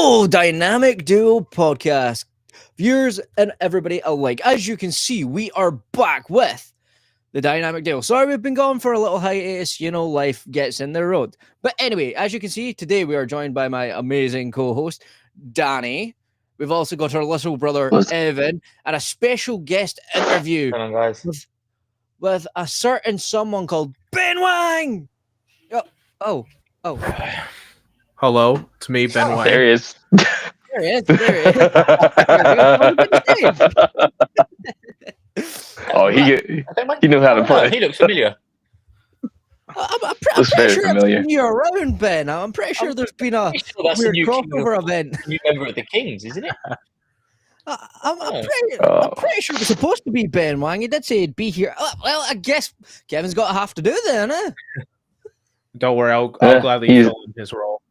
Hello, Dynamic Duo Podcast viewers and everybody alike. As you can see, we are back with the Dynamic Duo. Sorry, we've been gone for a little hiatus. You know, life gets in the road. But anyway, as you can see, today we are joined by my amazing co-host, Danny. We've also got our little brother, Evan, and a special guest interview Come on, guys. with a certain someone called Ben Wang. Oh. Hello, it's me, Ben Wang. There he is. There he is. Oh, he knew how to play. He looks familiar. I'm pretty sure familiar. you're around, Ben. I'm pretty sure there's been a weird crossover event. New member of the Kings, isn't it? I'm pretty sure it was supposed to be Ben Wang. He did say he'd be here. Well, I guess Kevin's got to have to do then, eh? Don't worry, I'll gladly fill in his role.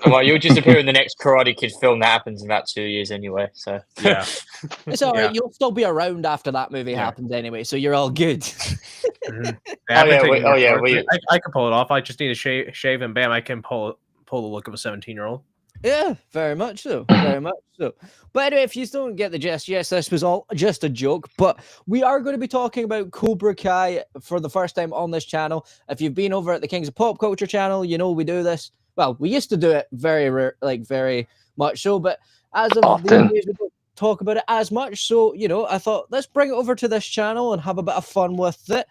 Well, you'll just appear in the next Karate Kid film that happens in about 2 years anyway. So yeah, it's all right. You'll still be around after that movie happens anyway, so you're all good. Mm-hmm. I can pull it off. I just need to shave, and bam, I can pull the look of a 17-year-old. Yeah, very much so. Very much so. But anyway, if you don't get the gist, yes, this was all just a joke. But we are going to be talking about Corba Kai for the first time on this channel. If you've been over at the Kings of Pop Culture channel, you know we do this. Well, we used to do it very much so. But as of these days, we don't talk about it as much. So, I thought, let's bring it over to this channel and have a bit of fun with it.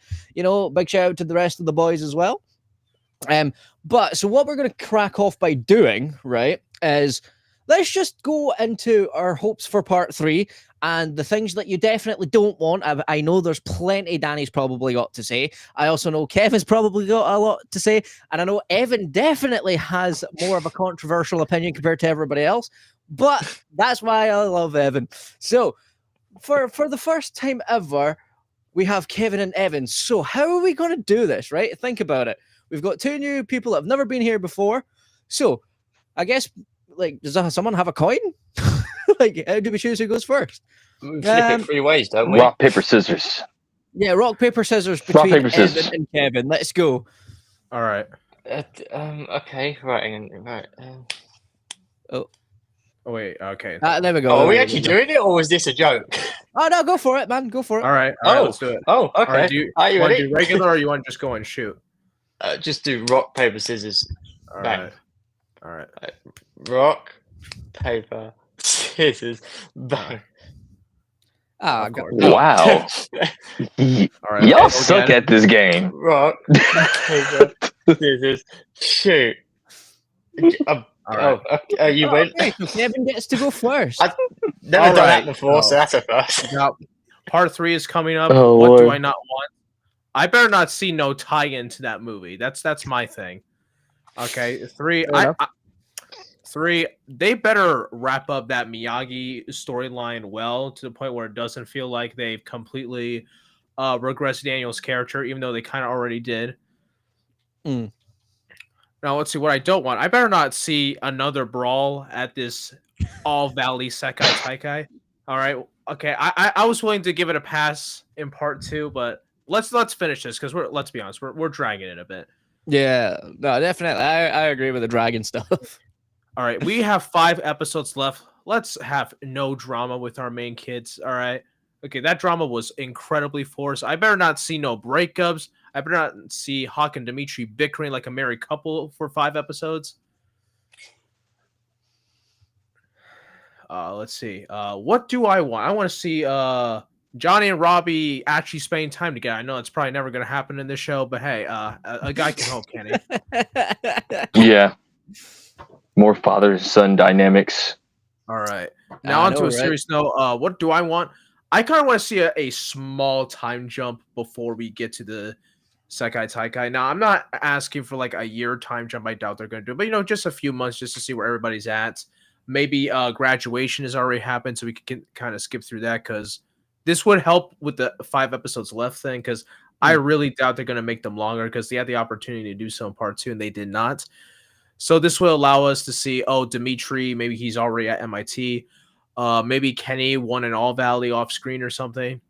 Big shout out to the rest of the boys as well. But so what we're going to crack off by doing, right, is let's just go into our hopes for part 3 and the things that you definitely don't want. I know there's plenty Danny's probably got to say. I also know Kevin's probably got a lot to say. And I know Evan definitely has more of a controversial opinion compared to everybody else. But that's why I love Evan. So for the first time ever, we have Kevin and Evan. So how are we going to do this, right? Think about it. We've got 2 new people that have never been here before. So I guess, does someone have a coin? How do we choose who goes first? We flip it 3 ways, don't we? Rock, paper, scissors. Yeah, rock, paper, scissors between Evan and Kevin. Let's go. All right. Okay. Right. Hang on. Right. Oh, wait. Okay. There we go. Are we actually doing it, or was this a joke? Oh, no, go for it, man. Go for it. All right, let's do it. Oh, okay. Right, do you want to do regular, or you want to just go and shoot? Just do rock, paper, scissors. All Bang. right. Rock, paper, scissors. Bang. Ah, wow. All right. Y'all suck at this game. Rock, paper, scissors, shoot. All right. You win. Okay, so Kevin gets to go first. I've never done that before, so that's a first. Now, part 3 is coming up. Oh, what Lord. do I not want? I better not see no tie-in to that movie. That's my thing. Okay, 3. Three. They better wrap up that Miyagi storyline well to the point where it doesn't feel like they've completely regressed Daniel's character, even though they kind of already did. Now let's see what I don't want. I better not see another brawl at this All Valley Sekai Taikai. All right. Okay. I was willing to give it a pass in part 2, but let's finish this because let's be honest, we're dragging it a bit. Yeah, no, definitely. I agree with the dragon stuff. All right, we have 5 episodes left. Let's have no drama with our main kids. All right. Okay, that drama was incredibly forced. I better not see no breakups. I better not see Hawk and Dimitri bickering like a married couple for 5 episodes. Let's see. What do I want? I want to see Johnny and Robbie actually spending time together. I know it's probably never going to happen in this show, but hey, a guy can hope, can he? Yeah. More father-son dynamics. All right. Now on to a serious note. What do I want? I kind of want to see a small time jump before we get to the Sekai Taikai. Now, I'm not asking for like a year time jump. I doubt they're going to do it. But, just a few months just to see where everybody's at. Maybe graduation has already happened, so we can kind of skip through that because this would help with the 5 episodes left thing because I really doubt they're going to make them longer because they had the opportunity to do so in part 2 and they did not. So this will allow us to see, Dimitri, maybe he's already at MIT. Maybe Kenny won an All Valley off screen or something.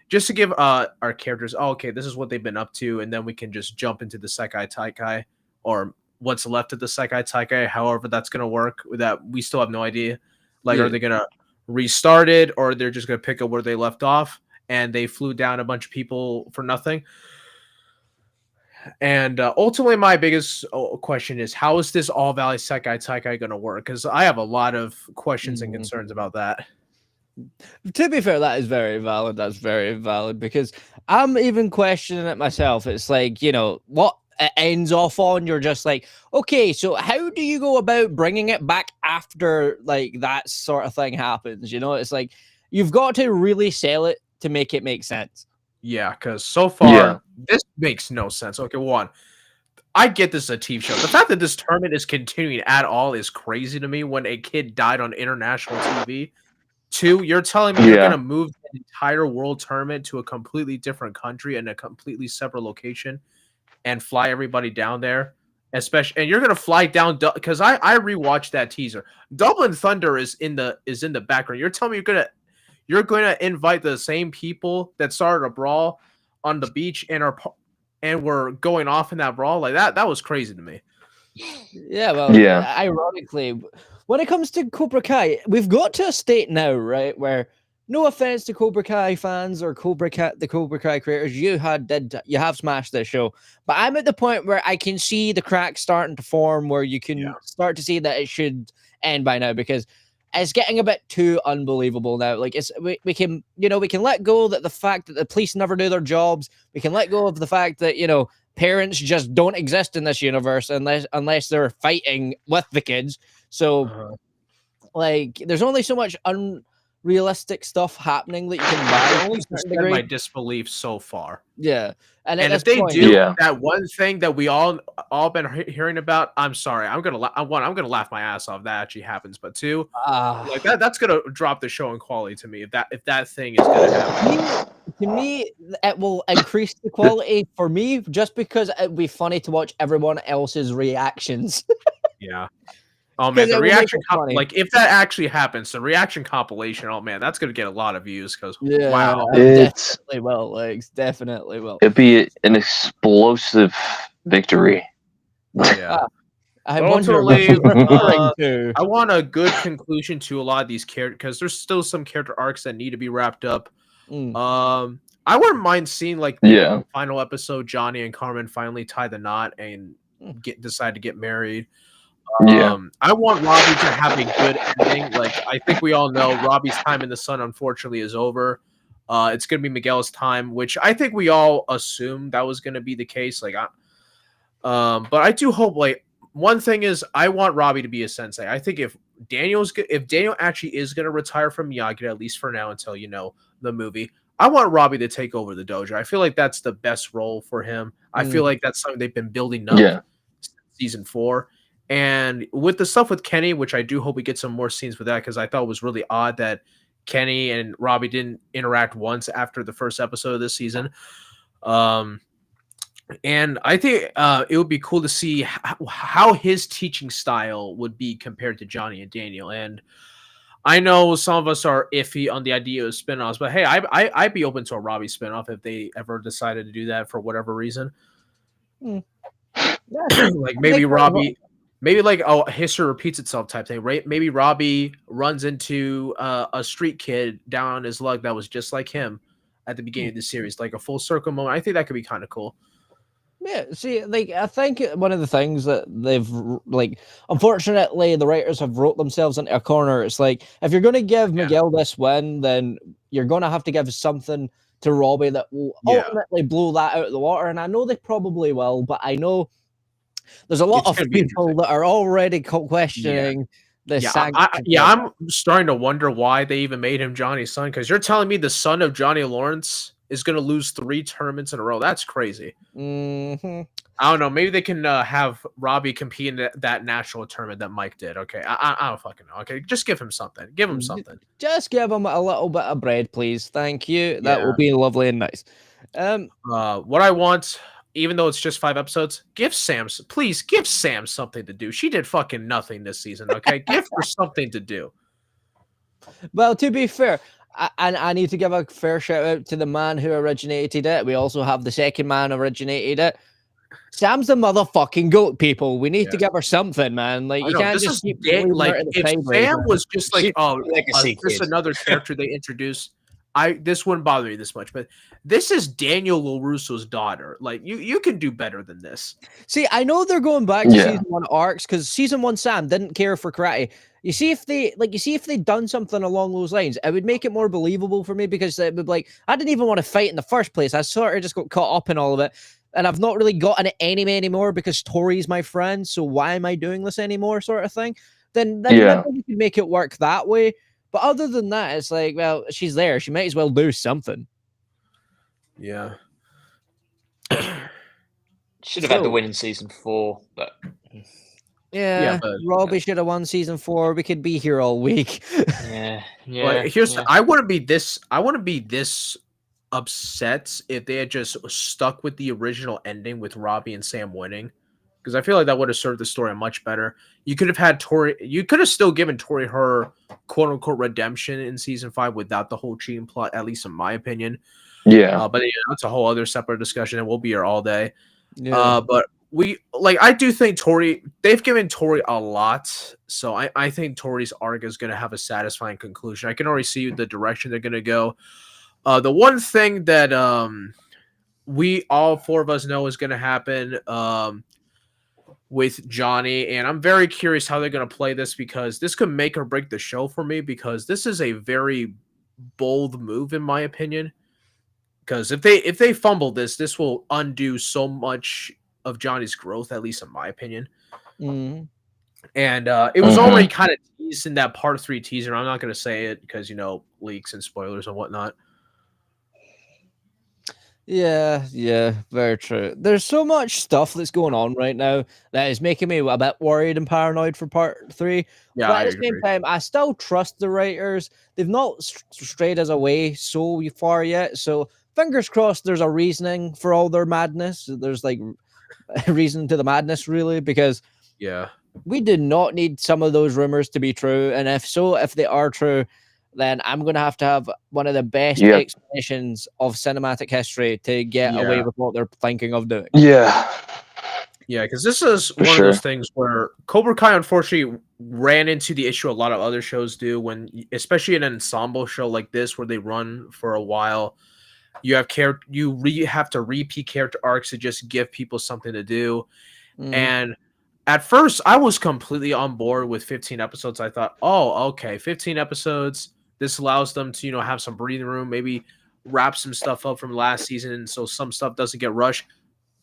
Just to give our characters, okay, this is what they've been up to, and then we can just jump into the Sekai Taikai or what's left of the Sekai Taikai, however that's gonna work. That we still have no idea. Like, are they gonna restart it, or they're just gonna pick up where they left off? And they flew down a bunch of people for nothing. And ultimately, my biggest question is, how is this All Valley Sekai Taikai going to work? Because I have a lot of questions and concerns about that. To be fair, that is very valid. That's very valid, because I'm even questioning it myself. It's like, you know, what it ends off on, you're just like, okay, so how do you go about bringing it back after like that sort of thing happens? You know, it's like you've got to really sell it to make it make sense. Yeah, because so far, this makes no sense. Okay, one, I get this is a TV show. The fact that this tournament is continuing at all is crazy to me when a kid died on international TV. Two, you're telling me you're going to move the entire world tournament to a completely different country and a completely separate location and fly everybody down there, especially, and you're going to fly down, because I rewatched that teaser. Dublin Thunder is in the background. You're telling me you're going to invite the same people that started a brawl on the beach and were going off in that brawl? Like, that was crazy to me. Yeah, well, ironically, when it comes to Cobra Kai, we've got to a state now, right, where, no offense to Cobra Kai fans or the Cobra Kai creators, you have smashed this show, but I'm at the point where I can see the cracks starting to form, where you can start to see that it should end by now, because it's getting a bit too unbelievable now. Like, we can let go that the fact that the police never do their jobs. We can let go of the fact that, you know, parents just don't exist in this universe unless they're fighting with the kids. So, like, there's only so much unrealistic stuff happening that you can buy. Only suspend my disbelief so far. Yeah, and if they do that one thing that we all been hearing about, I'm sorry, I'm gonna laugh my ass off. That actually happens, but two, like that's gonna drop the show in quality to me. If that thing is gonna happen. To me, it will increase the quality for me, just because it'd be funny to watch everyone else's reactions. Yeah. Oh man, the reaction like, if that actually happens, the reaction compilation, oh man, that's gonna get a lot of views, because wow. Definitely will, Legs. Definitely will. It'd be an explosive victory. Yeah. I want a good conclusion to a lot of these characters, because there's still some character arcs that need to be wrapped up. I wouldn't mind seeing, like, the final episode, Johnny and Carmen finally tie the knot and decide to get married. I want Robbie to have a good ending. Like, I think we all know Robbie's time in the sun, unfortunately, is over. It's going to be Miguel's time, which I think we all assumed that was going to be the case. Like, but I do hope, like, one thing is, I want Robbie to be a sensei. I think if Daniel actually is going to retire from Miyagi, at least for now, until, you know, the movie, I want Robbie to take over the dojo. I feel like that's the best role for him. I feel like that's something they've been building up since season 4. And with the stuff with Kenny, which I do hope we get some more scenes with that, because I thought it was really odd that Kenny and Robbie didn't interact once after the first episode of this season. And I think it would be cool to see how his teaching style would be compared to Johnny and Daniel. And I know some of us are iffy on the idea of spinoffs, but hey, I'd be open to a Robbie spinoff if they ever decided to do that for whatever reason. Like, maybe Robbie... Maybe like history repeats itself type thing, right? Maybe Robbie runs into a street kid down on his luck that was just like him at the beginning of the series, like a full circle moment. I think that could be kind of cool. Yeah, see, like, I think one of the things that they've, like, unfortunately, the writers have wrote themselves into a corner. It's like, if you're going to give Miguel this win, then you're going to have to give something to Robbie that will ultimately blow that out of the water. And I know they probably will, but I know there's a lot of people that are already questioning the I'm starting to wonder why they even made him Johnny's son, because you're telling me the son of Johnny Lawrence is going to lose 3 tournaments in a row. That's crazy. I don't know. Maybe they can have Robbie compete in that national tournament that Mike did. Okay, I don't fucking know. Okay, just give him something. Give him something. Just give him a little bit of bread, please. Thank you. That will be lovely and nice. What I want, even though it's just 5 episodes, please give Sam something to do. She did fucking nothing this season, okay? Give her something to do. Well, to be fair, I need to give a fair shout out to the man who originated it. We also have the second man who originated it. Sam's the motherfucking goat, people. We need to Yeah. give her something, man. Like, I you know, can't this just is keep Dan- leaving her like to the if sideways, Sam man. was just like She's legacy just kid. another character they introduced, this wouldn't bother me this much. But this is Daniel LaRusso's daughter. Like you can do better than this. See, I know they're going back to Yeah. season 1 arcs because season 1 Sam didn't care for karate. You see if they'd done something along those lines, it would make it more believable for me because it would be like I didn't even want to fight in the first place. I sort of just got caught up in all of it. And I've not really got an anime anymore because Tori's my friend. So why am I doing this anymore? Sort of thing. Then Yeah. maybe we could make it work that way. But other than that, it's like, well, she's there. She might as well do something. Yeah. Should have had the So- win in season 4, but Yeah, but- Robbie should have won season 4. We could be here all week. yeah. Like, I wouldn't be this upset if they had just stuck with the original ending with Robbie and Sam winning, because I feel like that would have served the story much better. You could have had Tori. You could have still given Tori her quote unquote redemption in season 5 without the whole cheating plot, at least in my opinion. Yeah. But that's a whole other separate discussion, and we'll be here all day. Yeah. But I do think they've given Tori a lot. So I think Tori's arc is going to have a satisfying conclusion. I can already see the direction they're going to go. The one thing that we all 4 of us know is going to happen with Johnny, and I'm very curious how they're going to play this, because this could make or break the show for me, because this is a very bold move in my opinion. Because if they fumble this will undo so much of Johnny's growth, at least in my opinion. Mhm. And it was already kind of teased in that part 3 teaser. I'm not going to say it because, leaks and spoilers and whatnot. Yeah, very true. There's so much stuff that's going on right now that is making me a bit worried and paranoid for part 3. Yeah, But I at the same agree. time, I still trust the writers. They've not strayed us away so far yet. So fingers crossed there's a reasoning for all their madness. There's like a reason to the madness, really, because Yeah. we do not need some of those rumors to be true. And if they are true, then I'm going to have one of the best Yep. explanations of cinematic history to get away Yeah. with what they're thinking of doing. Yeah. Yeah, because this is one of those things where Cobra Kai unfortunately ran into the issue a lot of other shows do, when, especially an ensemble show like this where they run for a while, you have have to repeat character arcs to just give people something to do. And at first, I was completely on board with 15 episodes. I thought, oh, okay, 15 episodes. This allows them to, have some breathing room, maybe wrap some stuff up from last season so some stuff doesn't get rushed.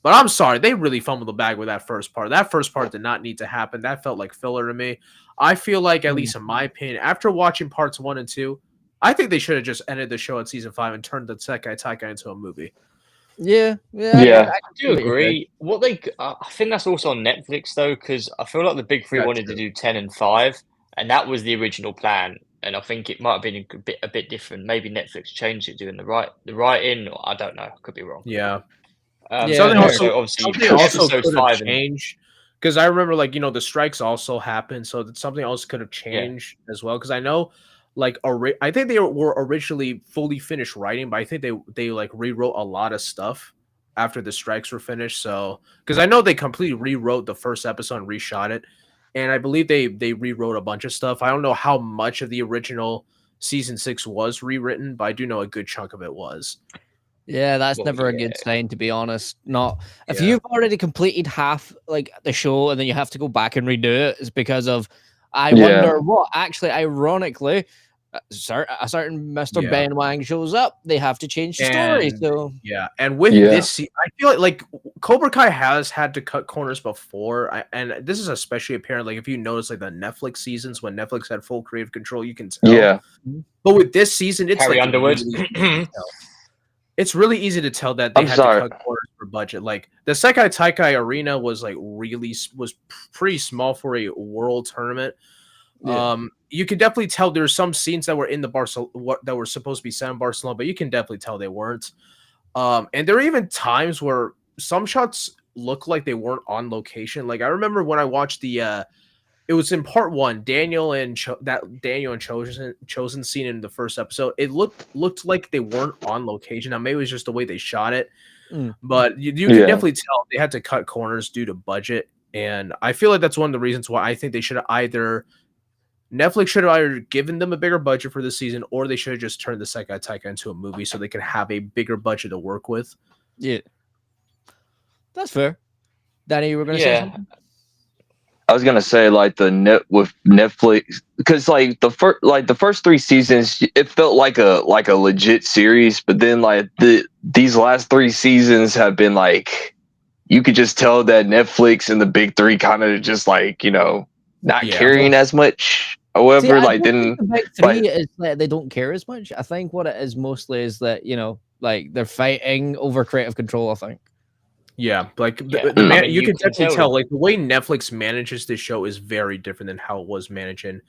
But I'm sorry, they really fumbled the bag with that first part. That first part did not need to happen. That felt like filler to me. I feel like, at least in my opinion, after watching parts 1 and 2, I think they should have just ended the show at season 5 and turned the Sekai Taikai into a movie. Yeah. I do agree. I think that's also on Netflix though, because I feel like the big 3 wanted to do 10 and 5, and that was the original plan. And I think it might have been a bit different. Maybe Netflix changed it doing the writing, or I don't know. I could be wrong. Yeah. Something also could have 5 changed, because I remember, the strikes also happened, so that something else could have changed as well. Because I know, I think they were originally fully finished writing, but I think they rewrote a lot of stuff after the strikes were finished. So, because I know they completely rewrote the first episode and reshot it, and I believe they rewrote a bunch of stuff. I don't know how much of the original season 6 was rewritten, but I do know a good chunk of it was. Yeah, that's never a good sign, to be honest. Not if Yeah. you've already completed half the show and then you have to go back and redo it, it's because of I wonder what actually, ironically, a certain Mr. Ben Wang shows up. They have to change the story. So and with this, I feel like Cobra Kai has had to cut corners before, and this is especially apparent. Like if you notice, the Netflix seasons when Netflix had full creative control, you can tell. Yeah. But with this season, it's Harry Underwood. It's really easy to tell that they had to cut corners for budget. Like the Sekai Taikai arena was pretty small for a world tournament. Yeah. You can definitely tell there's some scenes that were in that were supposed to be set in Barcelona, but you can definitely tell they weren't. And there are even times where some shots look like they weren't on location. Like I remember when I watched it was in part 1, Daniel and Chosen scene in the first episode. It looked like they weren't on location. Now maybe it was just the way they shot it. But you can definitely tell they had to cut corners due to budget, and I feel like that's one of the reasons why I think they should have Netflix should have either given them a bigger budget for this season, or they should have just turned the Sekai Taika into a movie so they can have a bigger budget to work with. Yeah, that's fair. Danny, you were going to say something? I was gonna say like with Netflix, because like the first 3 seasons it felt like a legit series, but then like these last 3 seasons have been like, you could just tell that Netflix and the big 3 kind of just like, not caring as much. However, the big 3 is that they don't care as much. I think what it is mostly is that like they're fighting over creative control. I think. Yeah, like you can definitely tell like the way Netflix manages this show is very different than how it was managing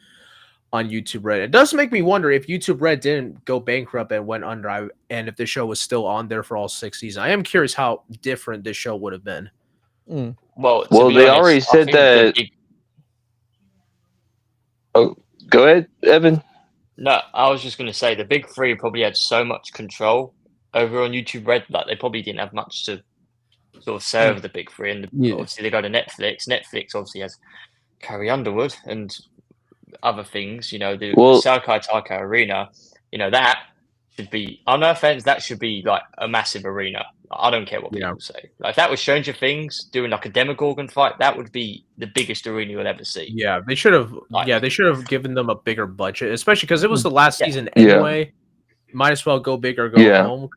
on YouTube Red. It does make me wonder if YouTube Red didn't go bankrupt and went under, and if the show was still on there for all 6 seasons. I am curious how different this show would have been. Well, they already said that. Oh, go ahead, Evan. No, I was just going to say the big 3 probably had so much control over on YouTube Red that they probably didn't have much to sort of say over the big 3. And obviously they go to Netflix. Netflix obviously has Carrie Underwood and other things. The Sekai Taika Arena. That should be, on no offense, that should be like a massive arena. I don't care what people say. Like if that was Stranger Things doing like a Demogorgon fight, that would be the biggest arena you'll ever see. Yeah, they should have. They should have given them a bigger budget, especially because it was the last season anyway. Might as well go big or go home.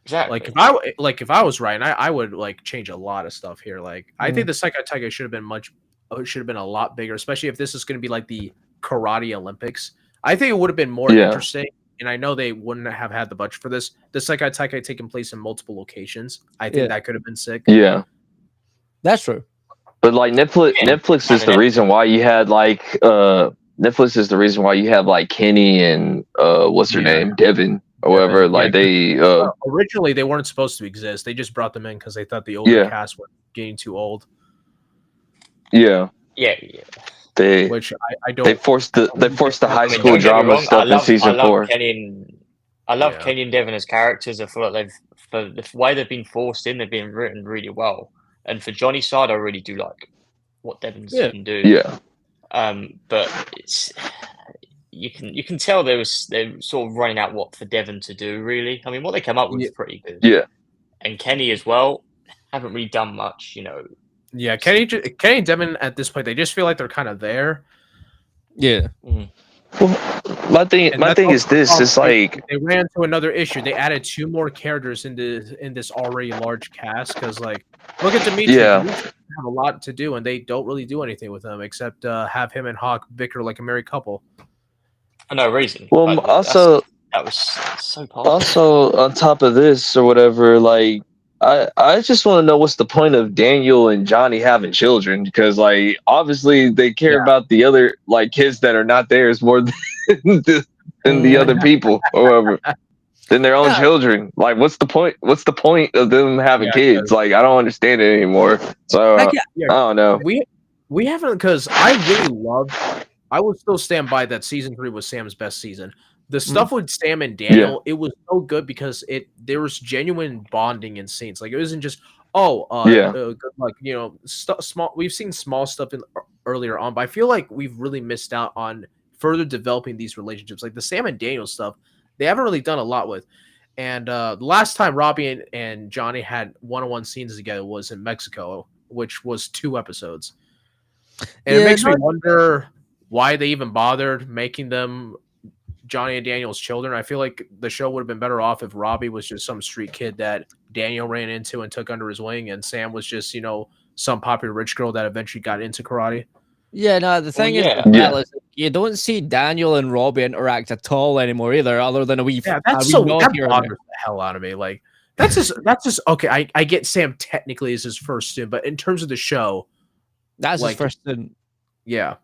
Exactly. If I was Ryan, I would like change a lot of stuff here. Like I think the Sekai Taika should have been a lot bigger, especially if this is going to be like the karate Olympics. I think it would have been more interesting. And I know they wouldn't have had the budget for this. The Sekai Taika taking place in multiple locations. I think that could have been sick. Yeah, that's true. But like Netflix is the reason why you had like Netflix is the reason why you have like Kenny and what's her name, Devin. However, they originally they weren't supposed to exist. They just brought them in because they thought the older cast were getting too old. Yeah. They forced the high school drama stuff in season 4. I love Kenny and Devin as characters. I feel like for the way they've been forced in, they've been written really well. And for Johnny's side, I really do like what Devin's can do. Yeah. But it's. You can tell they're sort of running out what for Devon to do, really. I mean, what they come up with is pretty good. Yeah. And Kenny as well haven't really done much, Yeah, Kenny and Devon at this point, they just feel like they're kind of there. Yeah. Well, my thing is this: it's like they ran into another issue. They added 2 more characters in this already large cast because, like, look at Dimitri. Yeah. Dimitri have a lot to do, and they don't really do anything with them except have him and Hawk bicker like a married couple. For no reason. Well, that was so powerful. Also, on top of this or whatever, like I just want to know what's the point of Daniel and Johnny having children, because like obviously they care about the other like kids that are not theirs more than the other people or whatever than their own children. Like what's the point? What's the point of them having kids? Like I don't understand it anymore. So I don't know. We haven't, because I would still stand by that season 3 was Sam's best season. The stuff with Sam and Daniel, it was so good because there was genuine bonding in scenes. Like it wasn't just good luck. Small. We've seen small stuff earlier on, but I feel like we've really missed out on further developing these relationships. Like the Sam and Daniel stuff, they haven't really done a lot with. And the last time Robbie and Johnny had one-on-one scenes together was in Mexico, which was 2 episodes. And it makes me wonder why they even bothered making them Johnny and Daniel's children. I feel like the show would have been better off if Robbie was just some street kid that Daniel ran into and took under his wing, and Sam was just, some popular rich girl that eventually got into karate. Yeah, no, the thing is, you don't see Daniel and Robbie interact at all anymore either, other than a wee. Yeah, that bothers the hell out of me. Like that's just okay. I get Sam technically is his first student, but in terms of the show, that's his first student. Yeah.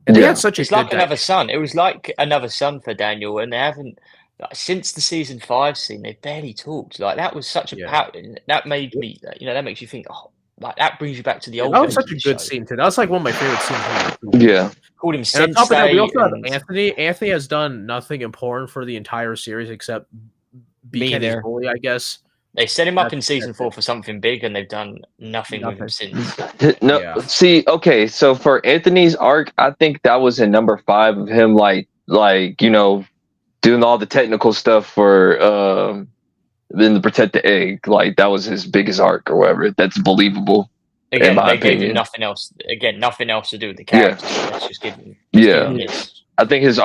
And they had such it's like another son. It was like another son for Daniel, and they haven't since the season 5 scene. They barely talked. Like that was such a that made me. That makes you think. Oh, like that brings you back to the old. That was such a good scene too. That was like one of my favorite scenes. Yeah, called him. And on top of that, we also have Anthony. Anthony has done nothing important for the entire series except be Kenny's bully, I guess. They set him up in season 4 for something big, and they've done nothing with him since. No, see, okay, so for Anthony's arc, I think that was in number 5 of him, like doing all the technical stuff for then to protect the egg. Like that was his biggest arc or whatever. That's believable. Again, in my they gave opinion. him nothing else. Again, nothing else to do with the character. Let's just give him. Yeah. Give him this. I think his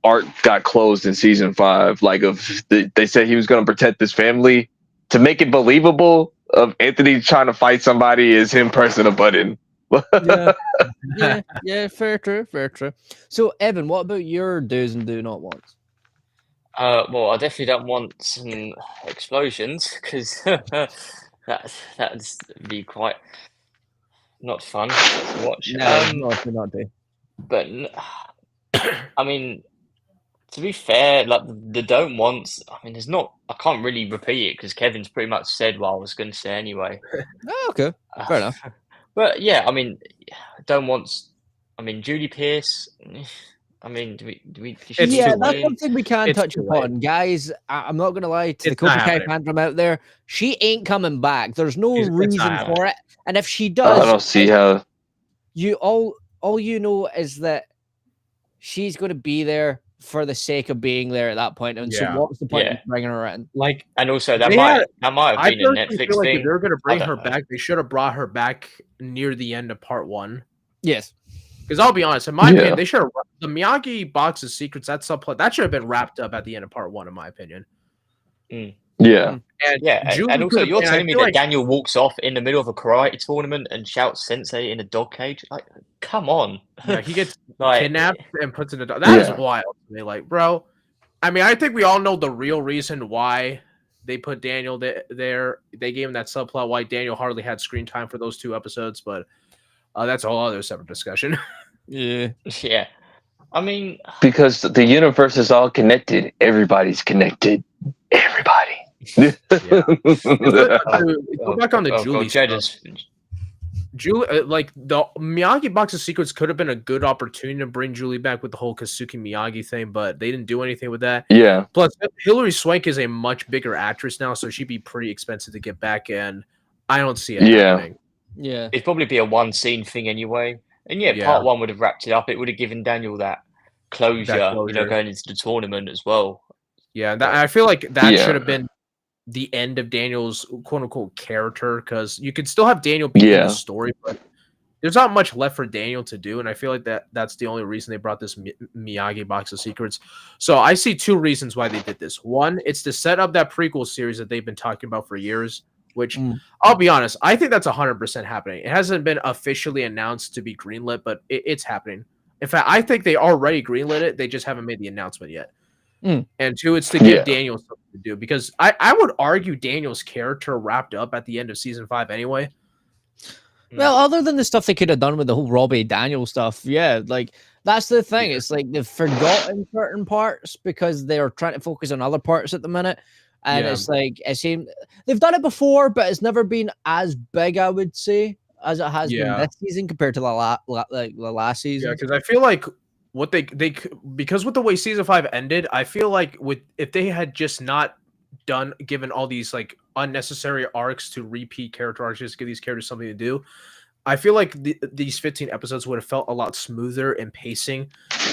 arc got closed in season 5. Like they said he was going to protect his family to make it believable. Of Anthony trying to fight somebody is him pressing a button. yeah, fair true. So, Evan, what about your do's and do not wants? Well, I definitely don't want some explosions because that'd be quite not fun to watch. No, not do. But I mean, to be fair, like the don't wants. I mean, there's not. I can't really repeat it because Kevin's pretty much said what I was going to say anyway. Oh, okay, fair enough. But yeah, I mean, don't wants. I mean, Judy Pierce. I mean, do we? Yeah, that's one thing we can touch upon, guys. I'm not gonna lie to the Corba Kai fandom out there. She ain't coming back. There's no reason for it, and if she does, I don't see how. You all you know is that she's going to be there for the sake of being there at that point. And so, what's the point of bringing her in? Like, and also that might have been a Netflix feel like thing. If they're going to bring her back, they should have brought her back near the end of part 1. Yes. Because I'll be honest, in my opinion, they should have the Miyagi box of secrets. That subplot that should have been wrapped up at the end of part 1, in my opinion. Yeah. And also, you're telling me that Daniel walks off in the middle of a karate tournament and shouts "Sensei" in a dog cage? Like, come on! Yeah, he gets kidnapped and puts in a dog. That is wild. They bro. I mean, I think we all know the real reason why they put Daniel there. They gave him that subplot why Daniel hardly had screen time for those 2 episodes, but that's a whole other separate discussion. Yeah. I mean, because the universe is all connected. Everybody's connected. Everybody. Go back on the Julie stuff. Julie, like the Miyagi box of secrets could have been a good opportunity to bring Julie back with the whole Kazuki Miyagi thing, but they didn't do anything with that. Yeah. Plus, Hilary Swank is a much bigger actress now, so she'd be pretty expensive to get back, and I don't see it happening. Yeah, it'd probably be a 1 scene thing anyway. And part 1 would have wrapped it up. It would have given Daniel that closure, going into the tournament as well. Yeah, I feel like that should have been the end of Daniel's quote-unquote character, because you could still have Daniel be in the story, but there's not much left for Daniel to do, and I feel like that's the only reason they brought this Miyagi box of secrets. So I see 2 reasons why they did this. One, it's to set up that prequel series that they've been talking about for years, which I'll be honest, I think that's 100% happening. It hasn't been officially announced to be greenlit, but it's happening. In fact, I think they already greenlit it. They just haven't made the announcement yet. And 2, it's to give Daniel something to do, because I would argue Daniel's character wrapped up at the end of season 5 anyway. Well, other than the stuff they could have done with the whole Robbie Daniel stuff, like that's the thing. It's like they've forgotten certain parts because they're trying to focus on other parts at the minute. And it's like, it seems they've done it before, but it's never been as big, I would say, as it has been this season compared to the last season. Yeah, because I feel like what they because with the way season 5 ended, I feel like if they had just not given all these like unnecessary arcs to repeat character arcs, just give these characters something to do, I feel like these 15 episodes would have felt a lot smoother in pacing.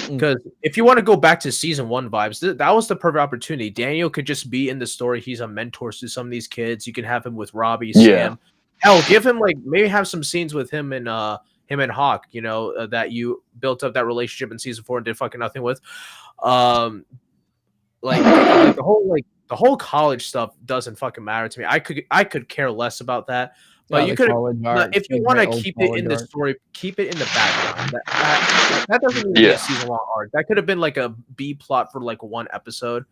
Because if you want to go back to season 1 vibes, that was the perfect opportunity. Daniel could just be in the story. He's a mentor to some of these kids. You can have him with Robbie, Sam. Hell, give him maybe have some scenes with him and Hawk, that you built up that relationship in season 4 and did fucking nothing with. The whole college stuff doesn't fucking matter to me. I could care less about that. But you could, if you want to keep it in the story, keep it in the background. That doesn't need to be a season-long arc. That could have been like a B plot for like 1 episode.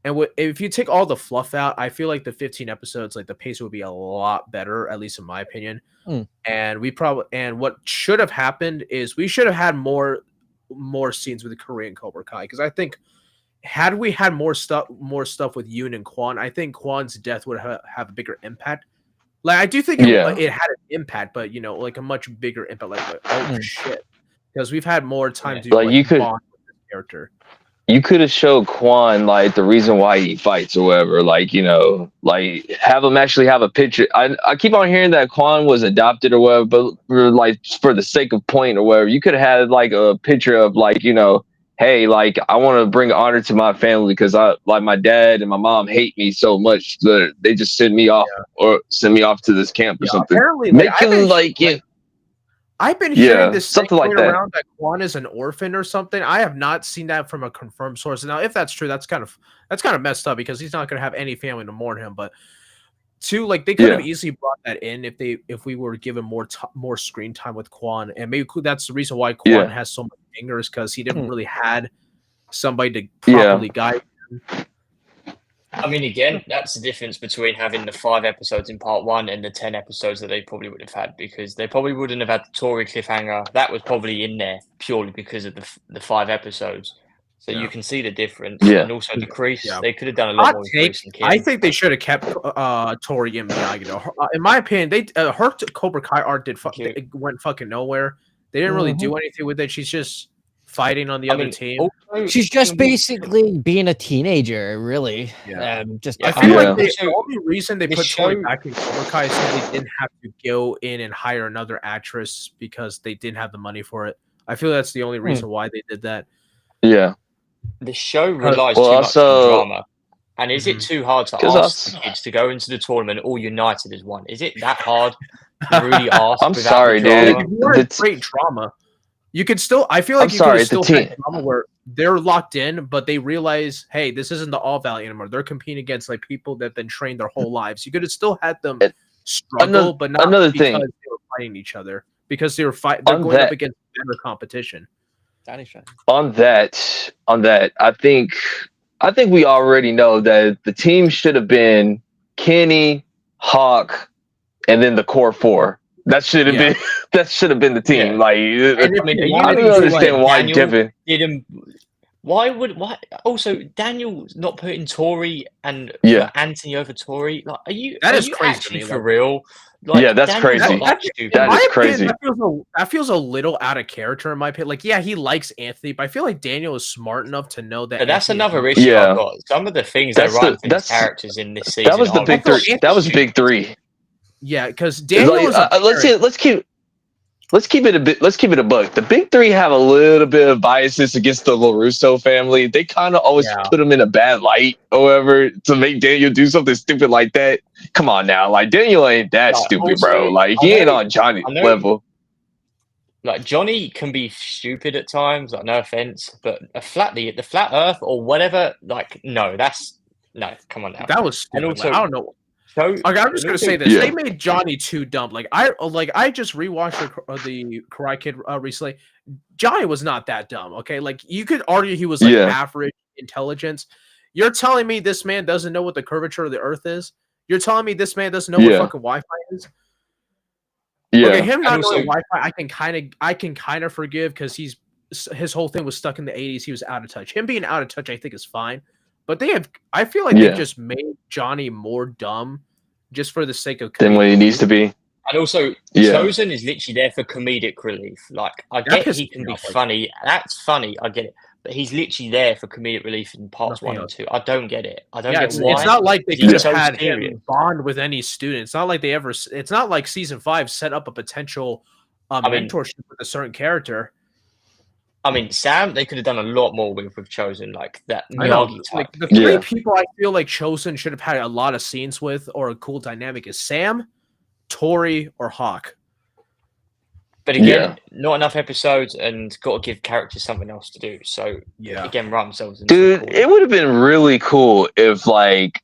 And if you take all the fluff out, I feel like the 15 episodes, like the pace would be a lot better, at least in my opinion. And what should have happened is we should have had more scenes with the Korean Cobra Kai, because I think had we had more stuff with Yoon and Kwon, I think Kwon's death would have a bigger impact. Like, I do think it had an impact, but like a much bigger impact. Like, oh shit, because we've had more time to bond with this character. you could have showed Quan like the reason why he fights or whatever. Like, like have him actually have a picture. I keep on hearing that Quan was adopted or whatever, but for the sake of point or whatever, you could have had like a picture of like, hey, like I want to bring honor to my family because my dad and my mom hate me so much that they just send me off or send me off to this camp or something. Apparently, Make him like I've been hearing this something like that. around that Quan is an orphan or something. I have not seen that from a confirmed source. Now, if that's true, that's kind of messed up because he's not going to have any family to mourn him. But two, like they could have easily brought that in if we were given more screen time with Quan, and maybe that's the reason why Quan has so much anger is because he didn't really had somebody to properly guide him. I mean, again, that's the difference between having the 5 episodes in part 1 and the 10 episodes that they probably would have had, because they probably wouldn't have had the Tory cliffhanger. That was probably in there purely because of the 5 episodes. So you can see the difference. Yeah. And also the Crease. They could have done a lot more with Crease and Kim. I think they should have kept Tori and Miyagi. In my opinion, her Cobra Kai art it went fucking nowhere. They didn't really do anything with it. She's just fighting on the other team. She's just basically being a teenager, really. Yeah. I feel like the only reason they put Tori back in Cobra Kai is so they didn't have to go in and hire another actress because they didn't have the money for it. I feel that's the only reason why they did that. Yeah. The show relies too much on drama. And is it too hard to ask the kids to go into the tournament all united as one? Is it that hard to really ask? I'm sorry, dude. If you want great drama, you could still. I feel like you could still have drama where they're locked in, but they realize, hey, this isn't the All Valley anymore. They're competing against like people that've been trained their whole lives. You could have still had them struggle, but not because they were fighting each other. Because they're going up against better competition. On that, I think we already know that the team should have been Kenny, Hawk, and then the core 4. That should have been the team. Yeah. Like, I don't understand why Devin didn't. Why? Also, Daniel not putting Tori and Anthony over Tori. Like, are you crazy actually for real? Like, that's crazy. That is crazy. That feels a little out of character in my opinion. Like, he likes Anthony, but I feel like Daniel is smart enough to know that. But that's another issue I've got. Some of the things they write for these characters in this season. That was the big 3. That was big 3. Yeah, because Daniel let's keep it a buck. The big 3 have a little bit of biases against the LaRusso family. They kind of always put them in a bad light, however, to make Daniel do something stupid like that. Come on now, like Daniel ain't that stupid, also, bro. Like he ain't on Johnny's level. Like Johnny can be stupid at times. Like no offense, but the flat Earth or whatever. Like no, come on now. That was stupid. And also, I don't know. I'm just gonna say this: they made Johnny too dumb. I just rewatched the Karate Kid recently. Johnny was not that dumb. Okay, like you could argue he was like average intelligence. You're telling me this man doesn't know what the curvature of the Earth is? You're telling me this man doesn't know what fucking Wi-Fi is? Yeah, okay, him not knowing Wi-Fi, I can kind of forgive because his whole thing was stuck in the 80s. He was out of touch. Him being out of touch, I think, is fine. But I feel like they just made Johnny more dumb just for the sake of than what he needs to be. And also, Chosen is literally there for comedic relief. Like, I get he can be funny. That's funny. I get it. But he's literally there for comedic relief in parts 1 and 2. I don't get it. I don't get why. It's not like they could have had him bond with any student. It's not like it's not like season 5 set up a potential mentorship with a certain character. I mean, Sam, they could have done a lot more with Chosen, like that Miyagi type. Like, the 3 people I feel like Chosen should have had a lot of scenes with or a cool dynamic is Sam, Tori, or Hawk. But again, not enough episodes and got to give characters something else to do. So, again, write themselves into Dude, it would have been really cool if, like,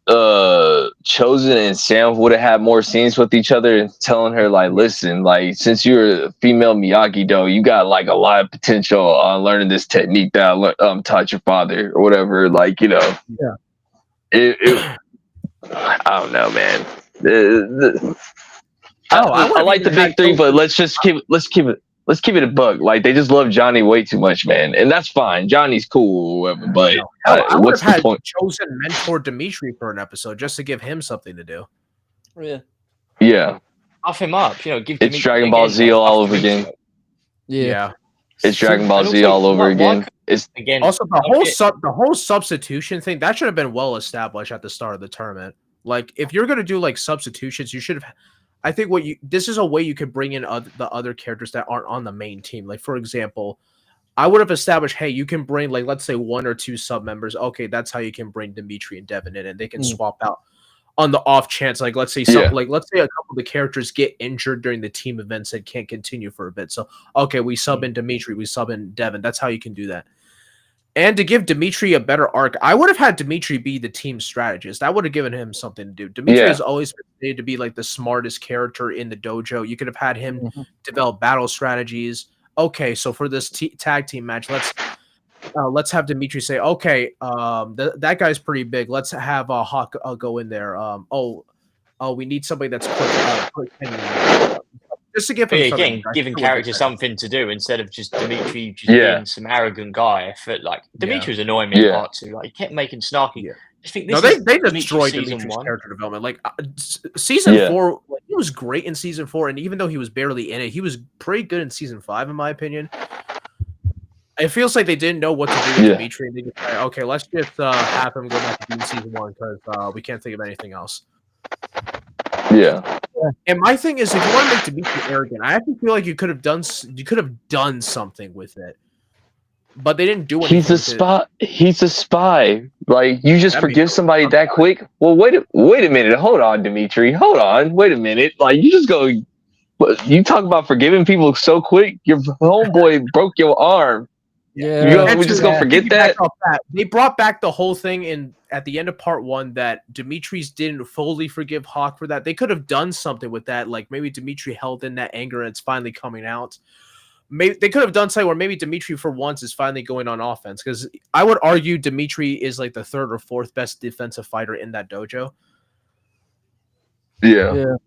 Chosen and Sam would have had more scenes with each other and telling her, like, listen, like, since you're a female Miyagi-Do, you got, like, a lot of potential on learning this technique that I taught your father or whatever. Like, you know. Yeah. I don't know, man. I like the big 3, but let's keep it a bug. Like they just love Johnny way too much, man, and that's fine. Johnny's cool, or whatever, but I would what's have the had point? Chosen mentor Dimitri for an episode just to give him something to do. Yeah. Off him up, give. It's Dragon Ball Z all over again. Yeah. It's Dragon Ball Z all over again. It's again also the whole substitution thing that should have been well established at the start of the tournament. Like if you're gonna do like substitutions, you should have. I think this is a way you could bring in the other characters that aren't on the main team. Like for example, I would have established, hey, you can bring like let's say 1 or 2 sub members. Okay, that's how you can bring Dimitri and Devin in, and they can swap out on the off chance. Like let's say let's say a couple of the characters get injured during the team events and can't continue for a bit. So okay, we sub in Dimitri, we sub in Devin. That's how you can do that. And to give Dimitri a better arc, I would have had Dimitri be the team strategist. I would have given him something to do. Dimitri has always been made to be like the smartest character in the dojo. You could have had him develop battle strategies. Okay, so for this tag team match, let's have Dimitri say, okay, that guy's pretty big. Let's have Hawk go in there. We need somebody that's quick. Just to give him giving characters something to do instead of just Dimitri being some arrogant guy. I felt like Dimitri was annoying me in part 2. Like he kept making snarky. Yeah. I think they destroyed Dimitri's character development. Like season 4, like, he was great in season 4, and even though he was barely in it, he was pretty good in season 5, in my opinion. It feels like they didn't know what to do with Dimitri. And they just like, okay, let's just have him go back to season 1 because we can't think of anything else. Yeah. And my thing is, if you want to make Dimitri arrogant, I actually feel like you could have done something with it, but they didn't do anything. He's a spy. Like you just forgive somebody that quick. Well, wait a minute. Hold on, Dimitri. Hold on. Wait a minute. Like you just go. You talk about forgiving people so quick. Your homeboy broke your arm. Yeah, we just gonna forget that. They brought back the whole thing at the end of part 1 that Dimitri's didn't fully forgive Hawk for that. They could have done something with that, like maybe Dimitri held in that anger and it's finally coming out. Maybe they could have done something where maybe Dimitri for once is finally going on offense, because I would argue Dimitri is like the 3rd or 4th best defensive fighter in that dojo. Yeah.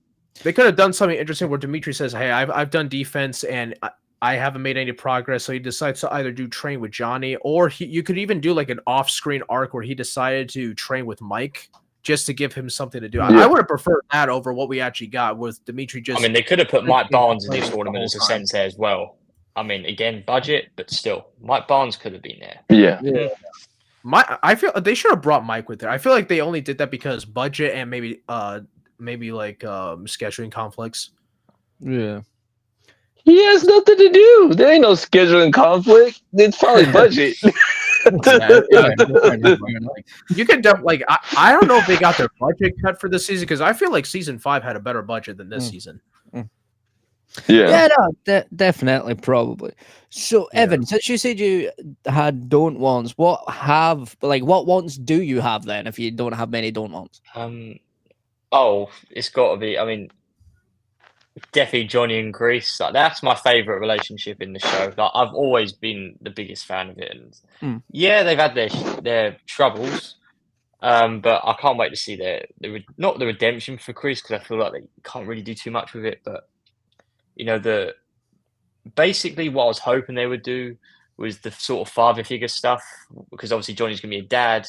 They could have done something interesting where Dimitri says, "Hey, I've done defense and I haven't made any progress," so he decides to either do train with Johnny, or you could even do like an off-screen arc where he decided to train with Mike just to give him something to do. I would have preferred that over what we actually got with Dimitri. I mean, they could have put Mike Barnes in this tournament as a sensei as well. I mean, again, budget, but still, Mike Barnes could have been there. Yeah. I feel they should have brought Mike with there. I feel like they only did that because budget and maybe like scheduling conflicts. Yeah. He has nothing to do. There ain't no scheduling conflict. It's probably budget. You can I don't know if they got their budget cut for this season, because I feel like season 5 had a better budget than this season. Yeah, no, definitely, probably. So, Evan, since you said you had don't wants, what wants do you have then? If you don't have many don't wants, it's got to be. I mean, definitely Johnny and Grease. Like, that's my favorite relationship in the show. Like, I've always been the biggest fan of it. And they've had their troubles, but I can't wait to see not the redemption for Chris, because I feel like they can't really do too much with it. But basically what I was hoping they would do was the sort of father figure stuff, because obviously Johnny's gonna be a dad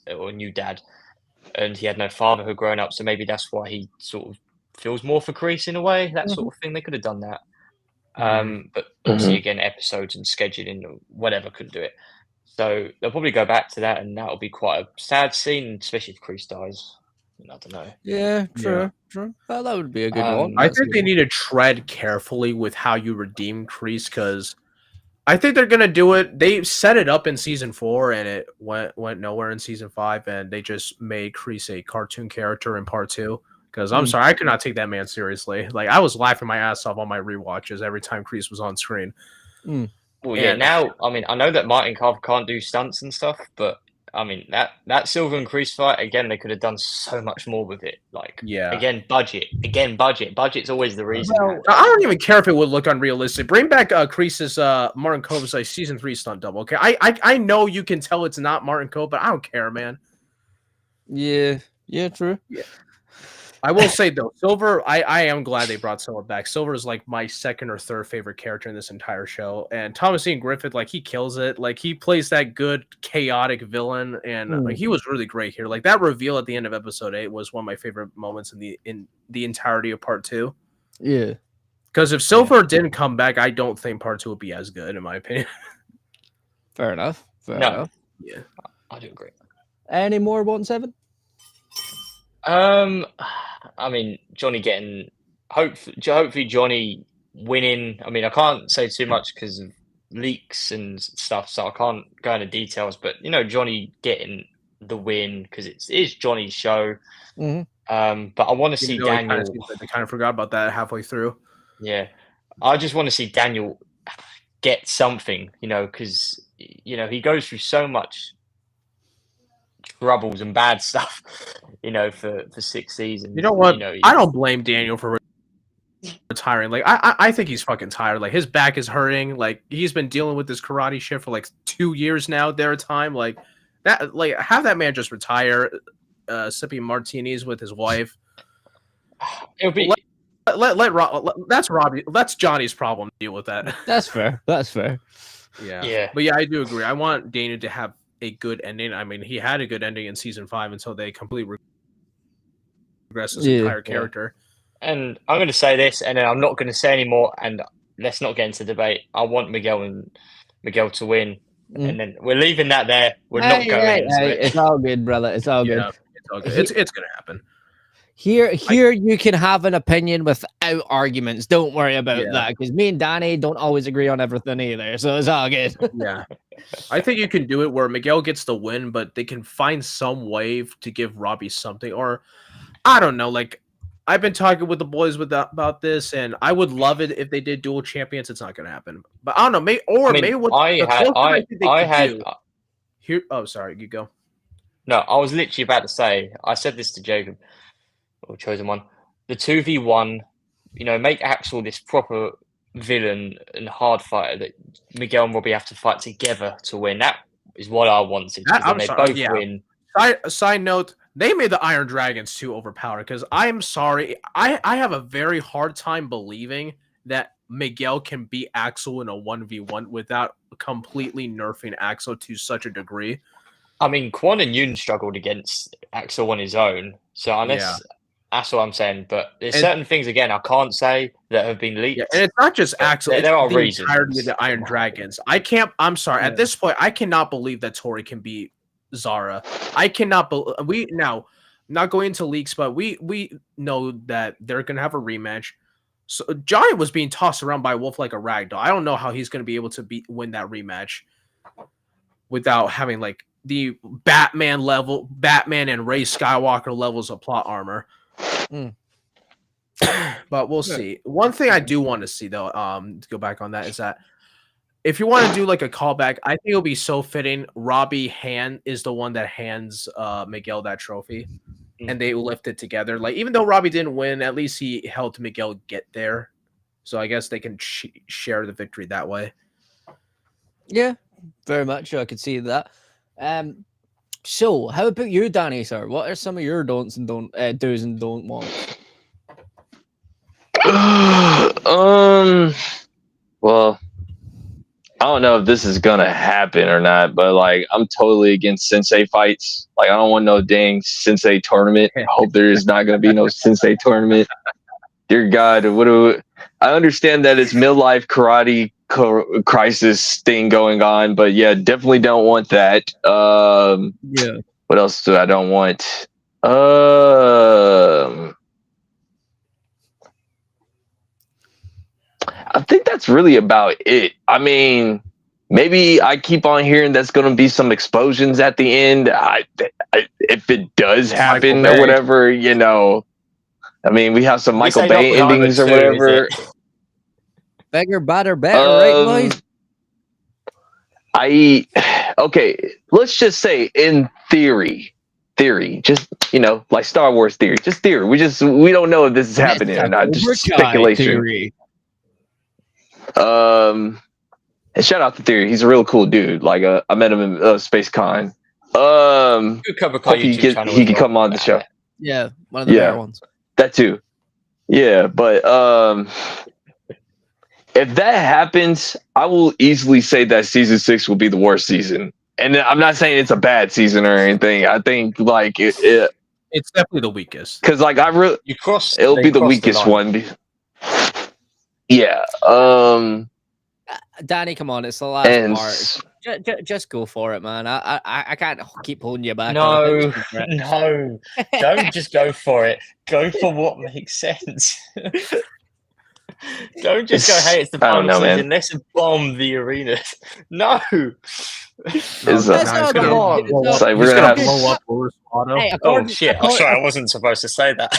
or a new dad, and he had no fatherhood growing up, so maybe that's why he sort of feels more for Chris in a way, that sort of thing. They could have done that. But obviously again, episodes and scheduling or whatever couldn't do it. So they'll probably go back to that, and that'll be quite a sad scene, especially if Chris dies. I don't know. Yeah, true. Well, that would be a good one. I think they need to tread carefully with how you redeem Kreese, because I think they're gonna do it. They set it up in season 4, and it went nowhere in season 5, and they just made Kreese a cartoon character in part 2. Because I'm sorry, I could not take that man seriously. Like, I was laughing my ass off on my rewatches every time Kreese was on screen. Well, yeah. Now, I mean, I know that Martin Carver can't do stunts and stuff, but I mean, that Silver and Kreese fight, again, they could have done so much more with it. Like, again, budget. Budget's always the reason. Well, I don't even care if it would look unrealistic. Bring back Kreese's Martin Cove's like season 3 stunt double. Okay, I know you can tell it's not Martin Cove, but I don't care, man. Yeah, true. Yeah. I will say though, Silver, I am glad they brought Silver back. Silver is like my 2nd or 3rd favorite character in this entire show, and Thomas Ian Griffith, like, he kills it. Like, he plays that good chaotic villain, and like, he was really great here. Like, that reveal at the end of episode 8 was one of my favorite moments in the entirety of part 2. Yeah. Because if Silver didn't come back, I don't think Part 2 would be as good, in my opinion. Fair enough. Fair enough. Yeah, I do agree. Any more 1-7? I mean, Johnny getting hopefully Johnny winning. I mean, I can't say too much because of leaks and stuff, so I can't go into details. But Johnny getting the win because it is Johnny's show. Mm-hmm. But I want to see Daniel. They kind of forgot about that halfway through. Yeah, I just want to see Daniel get something, because he goes through so much troubles and bad stuff, for 6 seasons. You know what? I don't blame Daniel for retiring. Like, I think he's fucking tired. Like, his back is hurting. Like, he's been dealing with this karate shit for like 2 years now. Their time, like that. Like, have that man just retire, sipping martinis with his wife. It'll be. That's Robbie. That's Johnny's problem to deal with that. That's fair. That's fair. Yeah. But yeah, I do agree. I want Daniel to have a good ending. I mean, he had a good ending in season 5 until they completely regressed his entire character. And I'm going to say this, and then I'm not going to say any more. And let's not get into debate. I want Miguel to win, and then we're leaving that there. We're not going into it. It's all good, brother. It's all good. It's all good. It's going to happen. Here, you can have an opinion without arguments. Don't worry about that, because me and Danny don't always agree on everything either. So it's all good. Yeah, I think you can do it where Miguel gets the win, but they can find some way to give Robbie something, or I don't know. Like, I've been talking with the boys about this, and I would love it if they did dual champions. It's not going to happen, but I don't know. Oh, sorry, you go. No, I was literally about to say. I said this to Jacob. Or chosen one, the 2v1, make Axel this proper villain and hard fighter that Miguel and Robbie have to fight together to win. That is what I wanted. Win. Side note, they made the Iron Dragons too overpowered, because I'm sorry, I have a very hard time believing that Miguel can beat Axel in a 1v1 without completely nerfing Axel to such a degree. I mean, Quan and Yoon struggled against Axel on his own, so unless that's what I'm saying. But there's certain things, again, I can't say that have been leaked. Yeah, and it's not just Axel. There are reasons. Entirety of the Iron Dragons. I'm sorry. At this point, I cannot believe that Tori can beat Zara. I cannot believe. Not going into leaks, but we know that they're going to have a rematch. So Giant was being tossed around by Wolf like a ragdoll. I don't know how he's going to be able to win that rematch without having like the Batman and Rey Skywalker levels of plot armor. But we'll see. One thing I do want to see, though, to go back on that, is that if you want to do like a callback, I think it'll be so fitting. Robbie is the one that hands Miguel that trophy, and they lift it together. Like, even though Robbie didn't win, at least he helped Miguel get there. So I guess they can share the victory that way. Yeah, very much. I could see that. So, how about you, Danny, sir? What are some of your do's and don't wants? Well, I don't know if this is gonna happen or not, but like, I'm totally against sensei fights. Like, I don't want no dang sensei tournament. I hope there is not gonna be no sensei tournament. Dear God, I understand that it's midlife karate crisis thing going on, but yeah, definitely don't want that. What else do I don't want? I think that's really about it. I mean, maybe I keep on hearing that's going to be some explosions at the end. If it does happen or whatever, I mean, we have some Michael Bay endings or whatever. Bigger, better, right, boys? Okay, let's just say in theory, just, like Star Wars theory, just theory. We don't know if this is happening or not. Just speculation. Theory. And shout out to Theory. He's a real cool dude. Like, I met him in Space Con. Hope he can come on the show. Yeah, one of the better ones. That too. Yeah, but if that happens, I will easily say that season 6 will be the worst season. And I'm not saying it's a bad season or anything. I think like it's definitely the weakest. Because like it'll be the weakest one. Yeah. Danny, come on, it's the last part. Just go for it, man. I can't keep holding you back. No, no, don't just go for it. Go for what makes sense. Don't just go, hey, it's the final season. Let's bomb the arena. No. It's like we're gonna blow up. Oh shit! I'm sorry, I wasn't supposed to say that.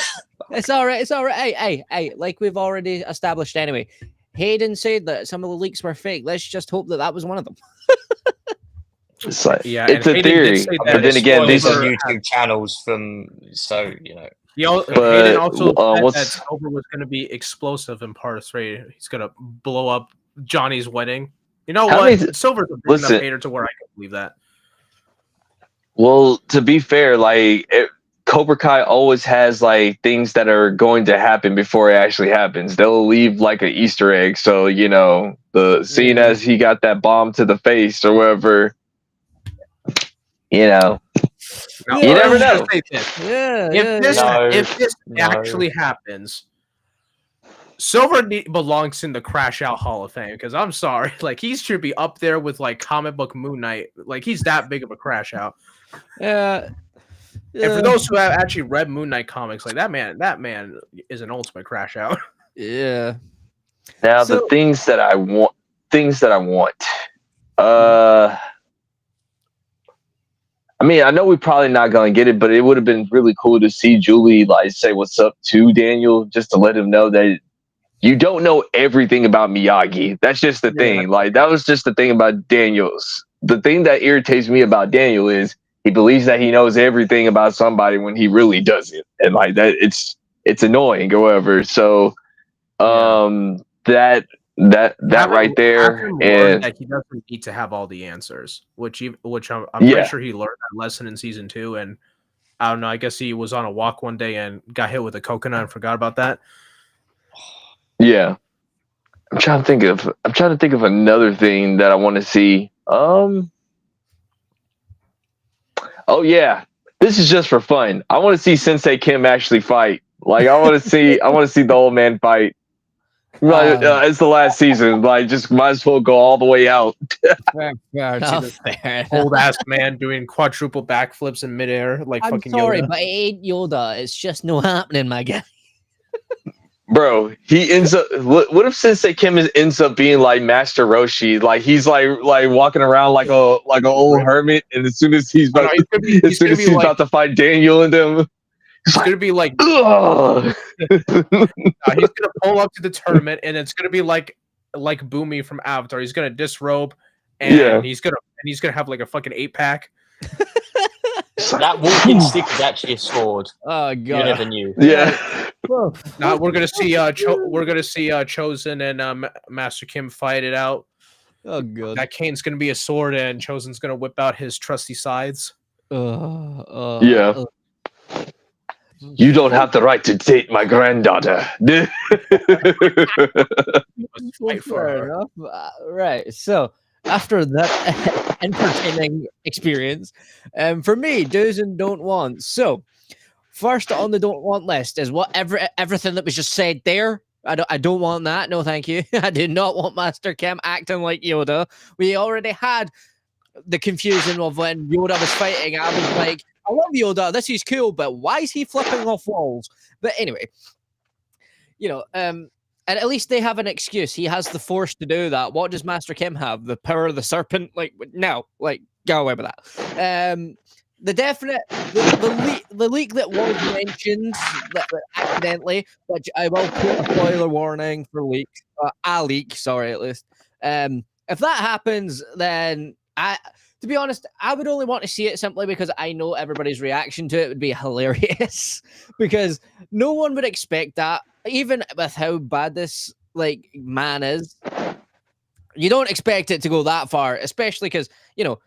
It's all right. It's all right. Hey, like we've already established anyway. Hayden said that some of the leaks were fake. Let's just hope that that was one of them. It's like, it's a theory, but then again, these are YouTube channels from, so you know. Hayden also said that Silver was going to be explosive in part 3. He's going to blow up Johnny's wedding. You know what? Silver's a big enough hater to where I can believe that. Well, to be fair, like Corba Kai always has like things that are going to happen before it actually happens. They'll leave like an Easter egg, so you know the scene as he got that bomb to the face or whatever. You know, you never know. If this actually happens, Silver belongs in the Crash Out Hall of Fame, because I'm sorry, like he should be up there with like comic book Moon Knight. Like he's that big of a Crash Out. Yeah. And for those who have actually read Moon Knight comics, like that man is an ultimate Crash Out. Yeah. Now the things that I want. I mean, I know we're probably not gonna get it, but it would have been really cool to see Julie like say what's up to Daniel, just to let him know that you don't know everything about Miyagi. That's just the thing. Like that was just the thing about Daniel's. The thing that irritates me about Daniel is he believes that he knows everything about somebody when he really doesn't, and like that, it's annoying or whatever. So, that right there, and that he doesn't need to have all the answers, which I'm pretty sure he learned that lesson in season 2. And I don't know, I guess he was on a walk one day and got hit with a coconut and forgot about that. Yeah, I'm trying to think of another thing that I want to see. Oh yeah, this is just for fun. I want to see Sensei Kim actually fight. Like I want to see the old man fight. It's the last season. Like, just might as well go all the way out. Fair enough. Old ass man doing quadruple backflips in midair, like I'm fucking sorry, Yoda. but it ain't Yoda. It's just no happening, my guy. Bro, he ends up. What if Sensei Kim ends up being like Master Roshi? Like he's like walking around like an old hermit, and as soon as he's about to fight Daniel and them. He's gonna be like, he's gonna pull up to the tournament, and it's gonna be like Boomy from Avatar. He's gonna disrobe, and he's gonna have like a fucking 8-pack. That walking stick is actually a sword. Oh god, you never knew. Yeah. Now we're gonna see Chosen and Master Kim fight it out. Oh god, that cane's gonna be a sword, and Chosen's gonna whip out his trusty scythes. Yeah. You don't have the right to date my granddaughter. Fair enough. Right. So after that entertaining experience, for me, do's and don't want. So first on the don't want list is everything that was just said there. I don't want that. No, thank you. I do not want Master Kim acting like Yoda. We already had the confusion of when Yoda was fighting. I was like, I love Yoda. This is cool, but why is he flipping off walls? But anyway, you know, and at least they have an excuse. He has the force to do that. What does Master Kim have? The power of the serpent? Like, no, like, go away with that. The leak that was mentioned that accidentally, which I will put a spoiler warning for leaks. A leak, sorry, at least. If that happens, then to be honest, I would only want to see it simply because I know everybody's reaction to it would be hilarious. Because no one would expect that, even with how bad this like man is. You don't expect it to go that far, especially because, you know,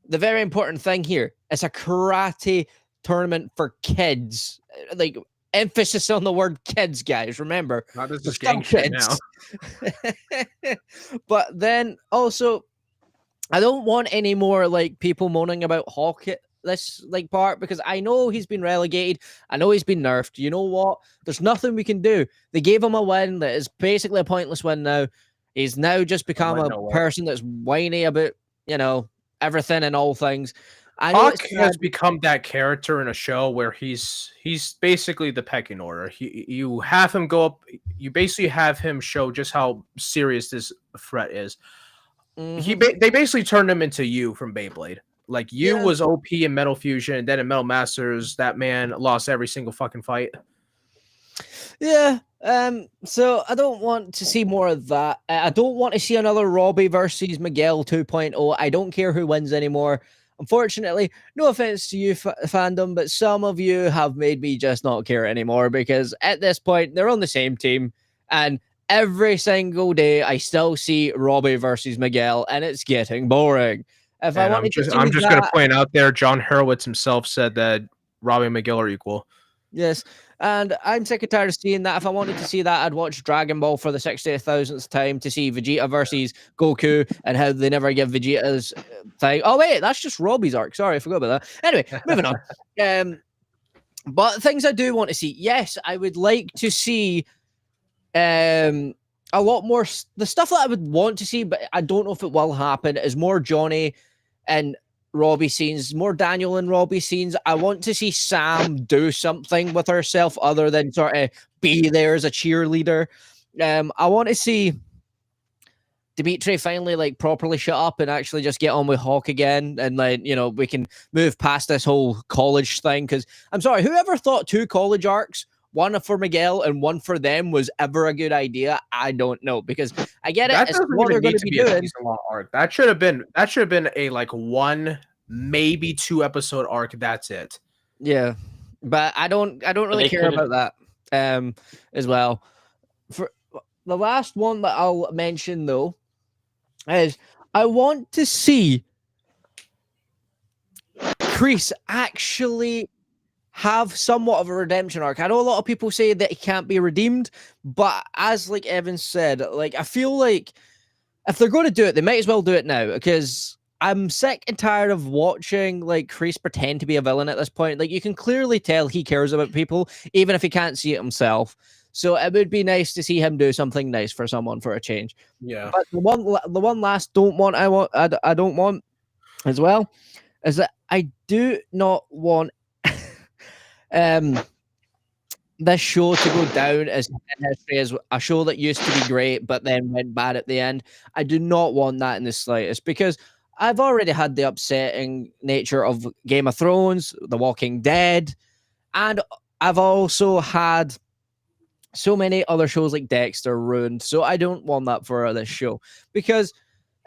the very important thing here is a karate tournament for kids. Like, emphasis on the word kids, guys. Remember, not just gang shit now. But then also, I don't want any more like people moaning about like part because I know he's been relegated. I know he's been nerfed. You know what? There's nothing we can do. They gave him a win that is basically a pointless win now. He's now just become a person that's whiny about, everything and all things. I know Hawk has become that character in a show where he's basically the pecking order. You have him go up. You basically have him show just how serious this threat is. Mm-hmm. They basically turned him into you from Beyblade. Like you was OP in Metal Fusion, and then in Metal Masters, that man lost every single fucking fight. Yeah. So I don't want to see more of that. I don't want to see another Robbie versus Miguel 2.0. I don't care who wins anymore. Unfortunately, no offense to you, fandom, but some of you have made me just not care anymore because at this point, they're on the same team. And every single day, I still see Robbie versus Miguel, and it's getting boring. I'm just going to point out there, John Hurwitz himself said that Robbie and Miguel are equal. Yes. And I'm sick and tired of seeing that. If I wanted to see that, I'd watch Dragon Ball for the 60,000th time to see Vegeta versus Goku and how they never give Vegeta's thing. Oh, wait, that's just Robbie's arc. Sorry, I forgot about that. Anyway, moving on. But things I do want to see. Yes, I would like to see a lot more. The stuff that I would want to see, but I don't know if it will happen, is more Johnny and Robbie scenes, more Daniel and Robbie scenes. I want to see Sam do something with herself other than sort of be there as a cheerleader. I want to see Dimitri finally like properly shut up and actually just get on with Hawk again, and like we can move past this whole college thing. Because I'm sorry, whoever thought 2 college arcs, one for Miguel and one for them, was ever a good idea? I don't know, because I get it. It's what they're going to be doing. Arc. That should have been a like 1, maybe 2 episode arc. That's it. Yeah, but I don't really care about that as well. For the last one that I'll mention though is I want to see Kreese actually have somewhat of a redemption arc. I know a lot of people say that he can't be redeemed, but as like Evan said, like I feel like if they're going to do it, they might as well do it now, because I'm sick and tired of watching like Kreese pretend to be a villain at this point. Like you can clearly tell he cares about people, even if he can't see it himself. So it would be nice to see him do something nice for someone for a change. Yeah. But the one last I don't want as well is that I do not want this show to go down as in history as a show that used to be great but then went bad at the end. I do not want that in the slightest, because I've already had the upsetting nature of Game of Thrones, The Walking Dead, and I've also had so many other shows like Dexter ruined. So I don't want that for this show, because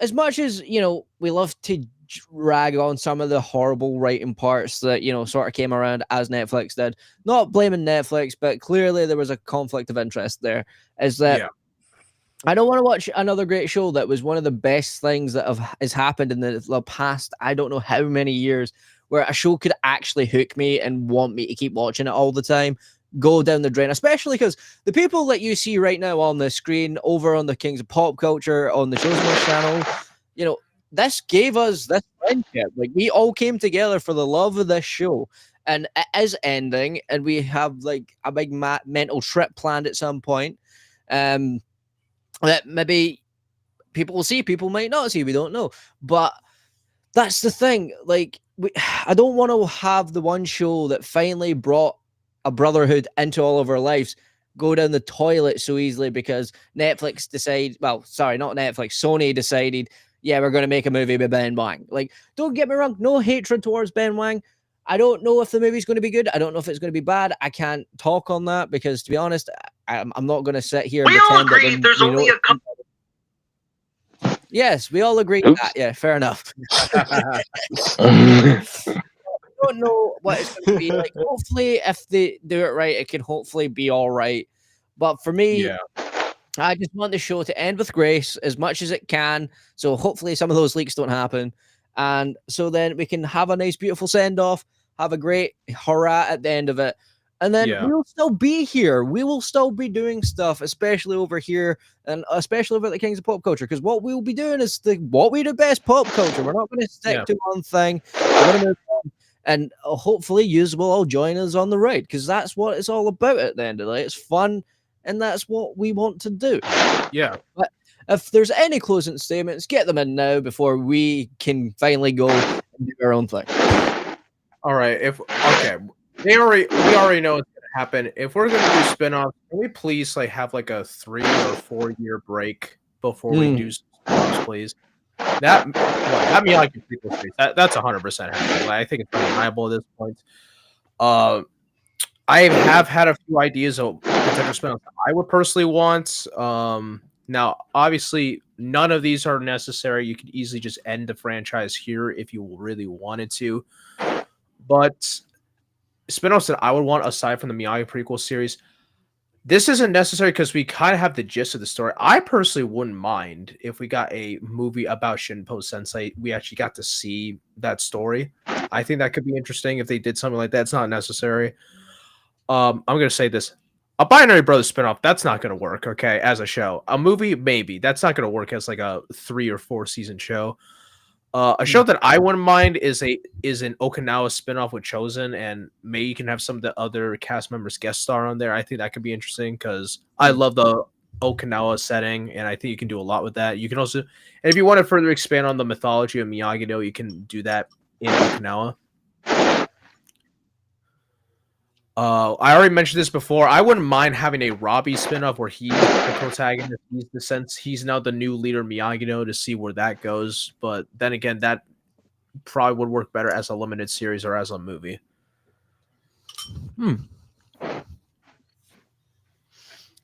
as much as we love to drag on some of the horrible writing parts that sort of came around as Netflix did, not blaming Netflix, but clearly there was a conflict of interest there, is that I don't want to watch another great show that was one of the best things that has happened in the past I don't know how many years, where a show could actually hook me and want me to keep watching it all the time, go down the drain, especially because the people that you see right now on the screen over on the Kings of Pop Culture on the Show's channel, this gave us this friendship. Like we all came together for the love of this show, and it is ending, and we have like a big mental trip planned at some point. That maybe people will see, people might not see, we don't know. But that's the thing. Like I don't want to have the one show that finally brought a brotherhood into all of our lives go down the toilet so easily because Netflix Sony decided, yeah, we're going to make a movie with Ben Wang. Like, don't get me wrong, no hatred towards Ben Wang. I don't know if the movie's going to be good. I don't know if it's going to be bad. I can't talk on that because, to be honest, I'm not going to sit here and pretend all agree that there's only a couple. Yes, we all agree with that. Yeah, fair enough. I don't know what it's going to be like. Hopefully, if they do it right, it can hopefully be all right. But for me, I just want the show to end with grace as much as it can. So hopefully some of those leaks don't happen. And so then we can have a nice, beautiful send-off, have a great hurrah at the end of it. And then we'll still be here. We will still be doing stuff, especially over here and especially over at the Kings of Pop Culture. Because what we'll be doing is what we do best, pop culture. We're not going to stick to one thing. We're going to move on. And hopefully you will all join us on the ride, because that's what it's all about at the end of the day. It's fun, and that's what we want to do. Yeah. But if there's any closing statements, get them in now before we can finally go and do our own thing. All right. We already know what's gonna happen. If we're gonna do spin-offs, can we please have like a 3 or 4 year break before we do spin-offs, please? That Miyagi prequel series, that's 100% happening. I think it's undeniable at this point. I have had a few ideas of potential spin-offs I would personally want. Now, obviously, none of these are necessary. You could easily just end the franchise here if you really wanted to. But spin-offs that I would want, aside from the Miyagi prequel series, this isn't necessary because we kind of have the gist of the story. I personally wouldn't mind if we got a movie about Shinpo Sensei. We actually got to see that story. I think that could be interesting if they did something like that. It's not necessary. I'm going to say this. A Binary Brothers spinoff, that's not going to work, okay, as a show. A movie, maybe. That's not going to work as like a 3 or 4 season show. A show that I wouldn't mind is an Okinawa spinoff with Chosen, and maybe you can have some of the other cast members guest star on there. I think that could be interesting because I love the Okinawa setting, and I think you can do a lot with that. You can also, if you want to further expand on the mythology of Miyagi-Do, you can do that in Okinawa. I already mentioned this before. I wouldn't mind having a Robbie spinoff where he's the protagonist. He's now the new leader of Miyagi-Do, to see where that goes. But then again, that probably would work better as a limited series or as a movie.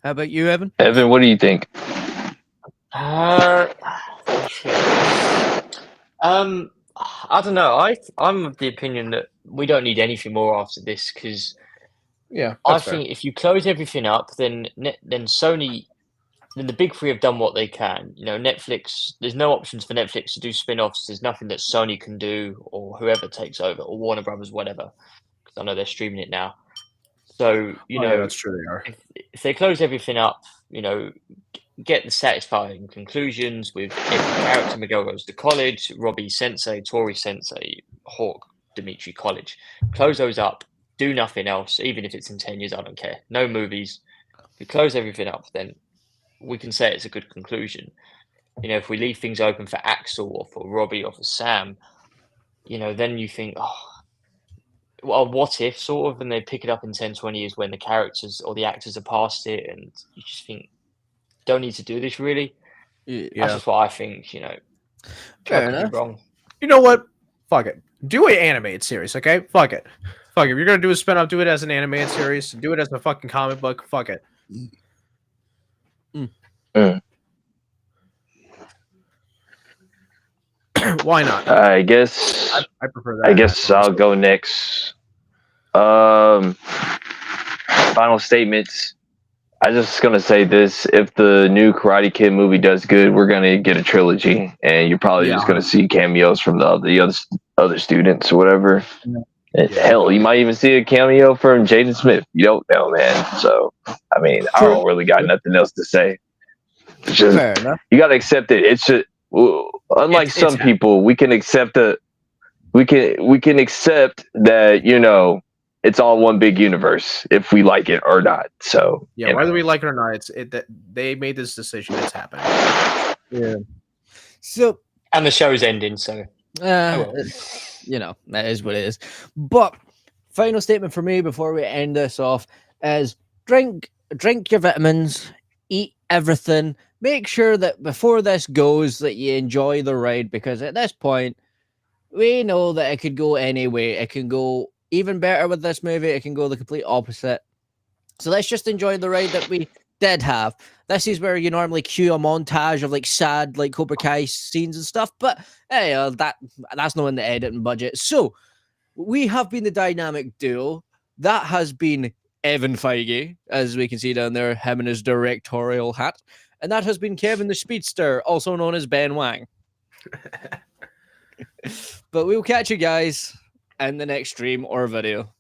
How about you, Evan? Evan, what do you think? I don't know. I'm of the opinion that we don't need anything more after this, because I think if you close everything up, then Sony, then the big three have done what they can. Netflix, there's no options for Netflix to do spin-offs. There's nothing that Sony can do, or whoever takes over, or Warner Brothers, whatever, because I know they're streaming it now. So, that's true, they are. If they close everything up, get the satisfying conclusions with every character. Miguel goes to college, Robbie Sensei, Tori Sensei, Hawk, Dimitri College. Close those up. Do nothing else, even if it's in 10 years, I don't care. No movies. If we close everything up, then we can say it's a good conclusion. If we leave things open for Axel or for Robbie or for Sam, then you think, well, what if, sort of, and they pick it up in 10, 20 years when the characters or the actors are past it, and you just think, don't need to do this, really. Yeah. That's just what I think, Fair enough. Wrong. You know what? Fuck it. Do an animated series, okay? Fuck it. Fuck it. If you're gonna do a spin-off, do it as an animated series. Do it as a fucking comic book. Fuck it. Why not? I guess I prefer that. I guess I'll go next. Final statements. I'm just gonna say this: if the new Karate Kid movie does good, we're gonna get a trilogy, and you're probably just gonna see cameos from the other students or whatever. Hell, you might even see a cameo from Jaden Smith. You don't know, man. So, I mean, I don't really got nothing else to say. It's just, Fair enough. You gotta accept it. It's just, unlike some people, we can accept that. We can accept that it's all one big universe if we like it or not. So whether we like it or not, that they made this decision. It's happening. Yeah. So, and the show's ending. So that is what it is. But final statement for me before we end this off is drink your vitamins, eat everything. Make sure that before this goes that you enjoy the ride, because at this point we know that it could go any way. It can go even better with this movie. It can go the complete opposite. So let's just enjoy the ride that we did have. This is where you normally cue a montage of sad Corba Kai scenes and stuff, but hey, that's not in the editing budget. So we have been the dynamic duo. That has been Evan Feige, as we can see down there, him in his directorial hat, and that has been Kevin the Speedster, also known as Ben Wang. But we'll catch you guys in the next stream or video.